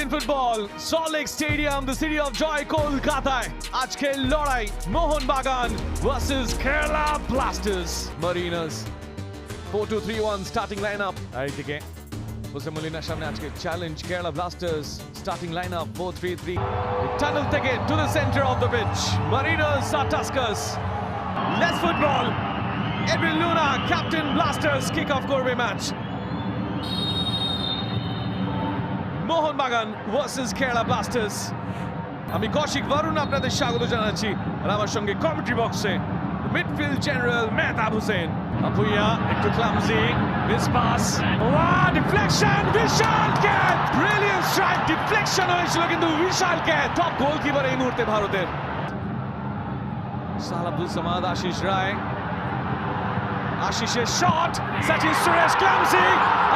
Indian football, Salt Lake Stadium, the city of joy, Kolkata. আজকের লড়াই Mohun Bagan versus Kerala Blasters Marinas. 4-2-3-1 starting lineup. এইদিকে Jose মলিনার সামনে আজকে challenge Kerala Blasters starting lineup 4-3-3. Tunnel থেকে to the center of the pitch. Marinas are Tuskers. Let's football. Edwin Luna, captain Blasters, kick off করবে match. Mohun Bagan versus Kerala Blasters. আমি কৌশিক বরুণ আপনাদের স্বাগত জানাচ্ছি আর আমার সঙ্গে কমেন্ট্রি বক্সে মিডফিল্ড জেনারেল মেহতাব হোসেন। আপুইয়া একটু ক্লামজি, মিস পাস, ডিফ্লেকশন, বিশাল ক্যাচ, ব্রিলিয়ান্ট স্ট্রাইক, ডিফ্লেকশন হয়েছিল কিন্তু বিশাল ক্যাচ। টপ গোলকিপার এই মুহূর্তে ভারতের। সাল আব্দুল সামাদ, আশিস রায়, আশিসের shot, Sachin Suresh, clumsy,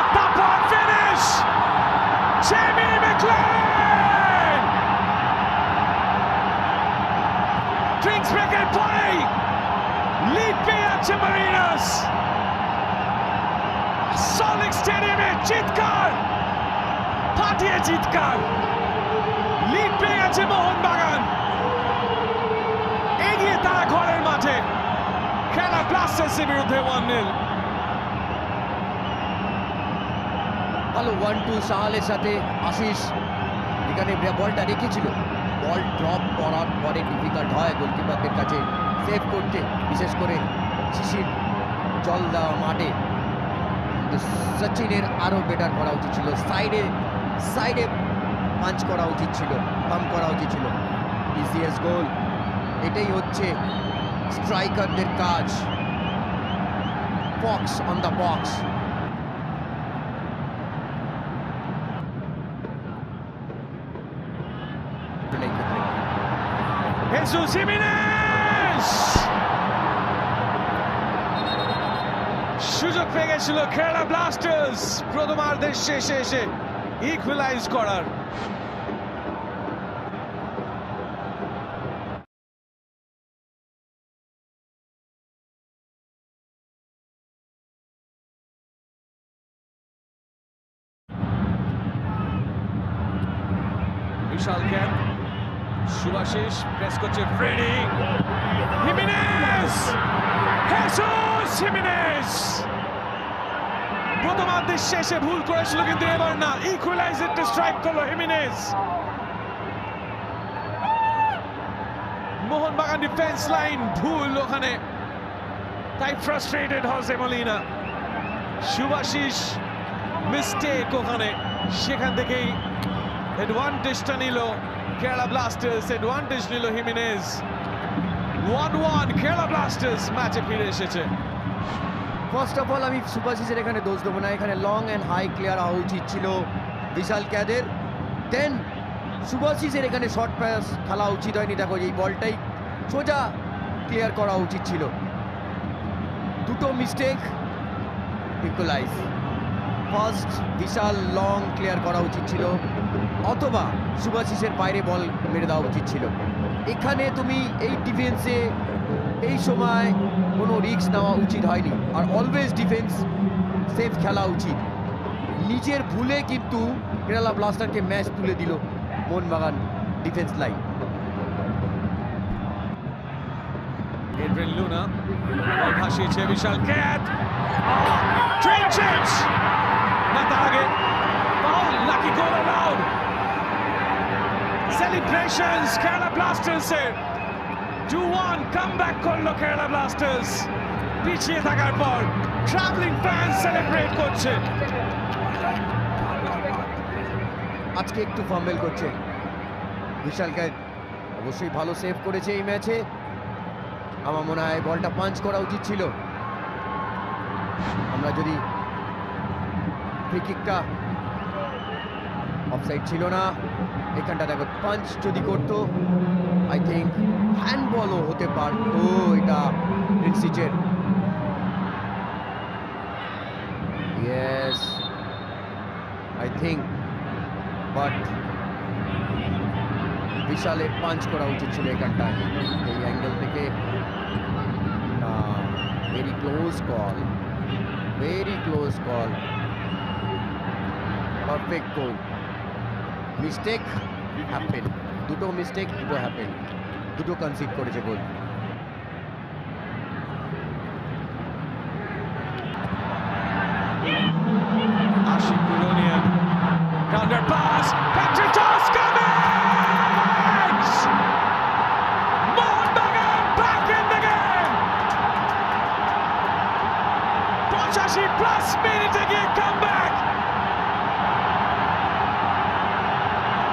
a top-on finish. Jamie McLean! Drinks wicket play! Lead পেয়ে আছে Marinas! Salt Lake স্টেডিয়ামে চিৎকার! ফাটিয়ে চিৎকার! লিড পেয়ে আছে মোহনবাগান! এগিয়ে তারা ঘরের মাঠে! কেরালা ব্লাস্টার্সের বিরুদ্ধে 1-0। ভালো 1-2 সাহালের সাথে আশিস এখানে বলটা রেখেছিল। বল ড্রপ করার পরে ডিফিকাল্ট হয় গোলকিপারদের কাছে সেভ করতে, বিশেষ করে শিশির জল দেওয়া মাঠে। কিন্তু সচিনের আরও বেটার করা উচিত ছিল, সাইডে পাঞ্চ করা উচিত ছিল, পাম্প করা উচিত ছিল। ইজিএস গোল, এটাই হচ্ছে স্ট্রাইকারদের কাজ। Box on the box. Jesus Jimenez! সুযোগ পেয়ে গেছিল কেরালা ব্লাস্টার্স প্রথমার্ধের শেষে এসে ইকুয়ালাইজ করার। বিশাল ক্যাচ, সুভাশিস প্রেস করছে, ফ্রেডি, হিমেনেজ, জেসুস হিমেনেজ। প্রথমার্ধের শেষে ভুল করেছিল কিন্তু এবার না, ইকুয়ালাইজারটা স্ট্রাইক করলো হিমেনেজ। মোহনবাগান ডিফেন্স লাইন ভুল ওখানে, তাই frustrated Jose Molina. Subhashis mistake ওখানে, সেখান থেকেই অ্যাডভান্টেজটা নিল কেরালা ব্লাস্টার্স, অ্যাডভান্টেজ নিল হিমেনেজ। 1-1 কেরালা ব্লাস্টার্স ম্যাচে ফিরে এসেছে। ফার্স্ট অফ অল আমি সুভাশিসের এখানে দোষ দেবো না, এখানে লং অ্যান্ড হাই ক্লিয়ার হওয়া উচিত ছিল বিশাল ক্যাদের। দেন সুভাশিসের এখানে শর্ট প্যাস খেলা উচিত হয়নি। দেখো এই বলটাই সোজা ক্লিয়ার করা উচিত ছিল। দুটো মিস্টেক, ইকুয়ালাইজ। ফার্স্ট বিশাল লং ক্লিয়ার করা উচিত ছিল, অথবা সুভাশিসের বাইরে বল মেরে দেওয়া উচিত ছিল। এখানে তুমি এই ডিফেন্সে এই সময় কোনো রিস্ক নেওয়া উচিত হয়নি, আর অলওয়েজ ডিফেন্স সেফ খেলা উচিত। নিজের ভুলে কিন্তু কেরালা ব্লাস্টারকে ম্যাচ তুলে দিল Mohun Bagan defence line. Adrian Luna ball ভাসিয়েছে, বিশাল ক্যাচ, ট্রেন চেঞ্জ না, তার আগে ফাউল নাকি গোল অ্যালাউড। সেলিব্রেশনস কেরালা ব্লাস্টার্সের 2-1 কামব্যাক করলো কেরালা ব্লাস্টার্স পিছিয়ে থাকার পর। ট্রাভেলিং ফ্যান সেলিব্রেট করছে। আজকে একটু ফাম্বেল করছে বিশাল ক্যাচ, অবশ্যই ভালো সেভ করেছে এই ম্যাচে। আমার মনে হয় বলটা পাঞ্চ করা উচিত ছিল। আমরা যদি ফ্রি কিকটা অফসাইড ছিল না, এখানটা দেখো পাঞ্চ যদি করতো আই থিঙ্ক হ্যান্ডবলও হতে পারতো। এটা প্রিন্সিচের, ইয়েস আই থিঙ্ক, বাট বিশালের পাঞ্চ করা উচিত ছিল এখানটায় এই অ্যাঙ্গেল থেকে। না, very close call, very close call, perfect goal. Mistake happen, দুটো মিস্টেক, দুটো হ্যাপেন, দুটো কনসিড করেছে goal. Ashik Gulonian. Grounded pass. Petritos Cummings! Mohun Bagan back in the game! 85+ মিনিটে গিয়ে comeback!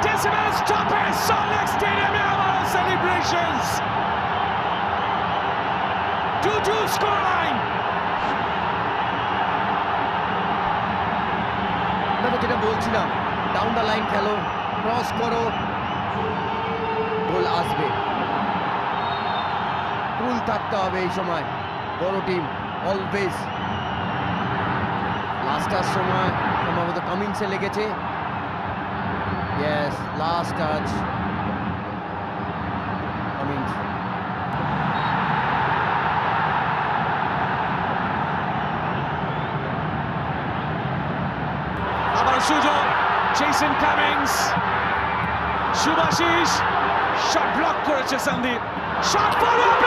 Decimal's topping Salt Lake Stadium Yamaha celebrations! 2-2 scoreline! দেখো যেটা বলছিলাম, down the line খেলো, ক্রস করো, গোল আসবে। কুল থাকতে হবে এই সময়, বড় টিম অলওয়েজ। লাস্টার সময় সম্ভবত কামিংসে লেগেছে। Yes, last touch Cummings. আবার সুযোগ, Jason Cummings, Subhasish, shot block করেছে Sandeep, shot forward,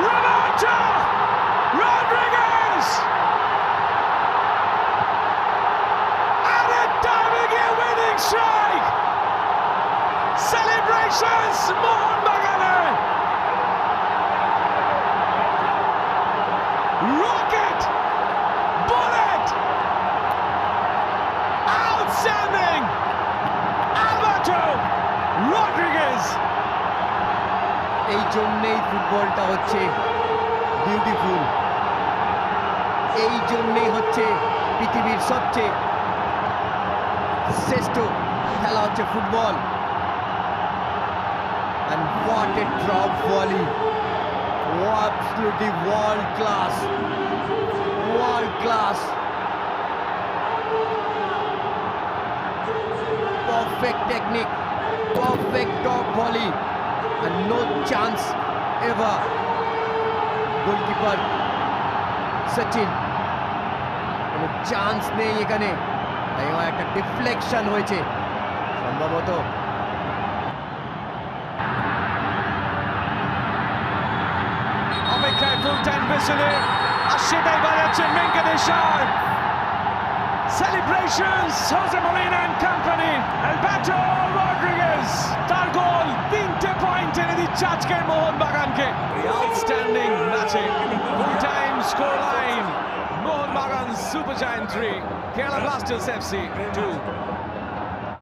Roberto Rodriguez, added diving a winning strike, celebrations Mohun Bagane, rocket, bullet, outstanding, Alberto Rodriguez. এই জন্যেই ফুটবলটা হচ্ছে বিউটিফুল, এই জন্যেই হচ্ছে পৃথিবীর সবচেয়ে শ্রেষ্ঠ খেলা হচ্ছে football. And what a drop volley! Absolutely world class, world class. Perfect technique, perfect top volley, and no chance ever. Goalkeeper Sachin, কোনো চান্স নেই এখানে। একটা ডিফ্লেকশন হয়েছে সম্ভবত। অপেক্ষায় ফুলটাইম পেছনে, আর সেটাই বাজাচ্ছেন Venkateswara. Celebrations, Jose Molina and company, Alberto Rodriguez, তার গোল 3টে পয়েন্ট এনে দিচ্ছে আজকের মোহন বাগানকে। আউটস্ট্যান্ডিং ম্যাচে ফুল টাইম স্কোর লাইন, মোহন বাগান super giant 3, Kerala Blasters FC 2।